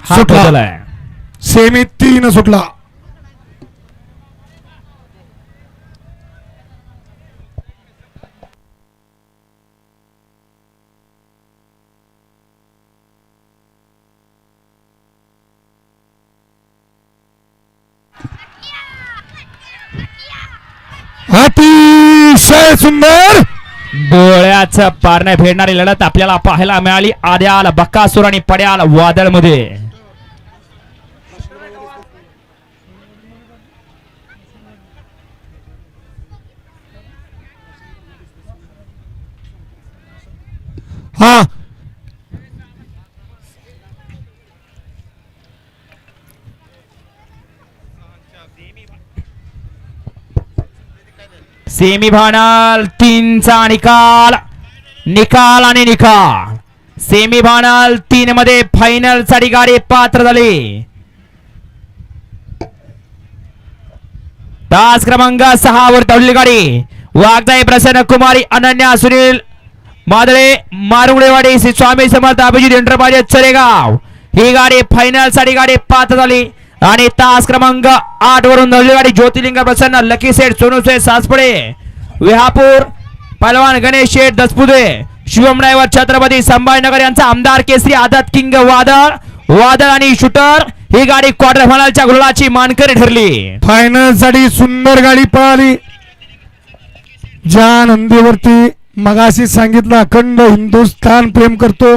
सुटला सेमी 3 सुटला. अतिशय सुंदर डोळ्याचं पारणे फेडणारी लढत आपल्याला पाहायला मिळाली. आद्याल बक्कासूर आणि पड्याल वादळ मध्ये. हा सेमीफायनल 3चा निकाल निकाल आणि निकाल. सेमीफायनल 3 मध्ये फायनल साठी गाडी पात्र झाली. तास क्रमांक 6 वर धावलेली गाडी वाघजाई प्रसन्न कुमारी अनन्या सुनील मादळे मारुंगडेवाडी श्री स्वामी समर्थ अभिजित एंटरप्राइजेस चरेगाव ही गाडी फायनल साठी गाडी पात्र झाली. आणि तास क्रमांक 8 वरून धावलेली गाडी ज्योतिर्लिंग प्रसन्न लकी सेठ सोनू सेठ सासपडे विहापूर पहलवान गणेश शेठ दसपुदे शिवम ड्रायव्हर छत्रपती संभाजीनगर यांचा आमदार केसरी आदत किंग वादळ आणि शूटर ही गाडी क्वार्टर फायनलच्या गुलाची मानकरी ठरली. फायनल साठी सुंदर गाडी पळाली. ज्या नंदीवरती मगाशी सांगितलं अखंड हिंदुस्थान प्रेम करतो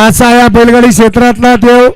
असा या बैलगाडी क्षेत्रातला देव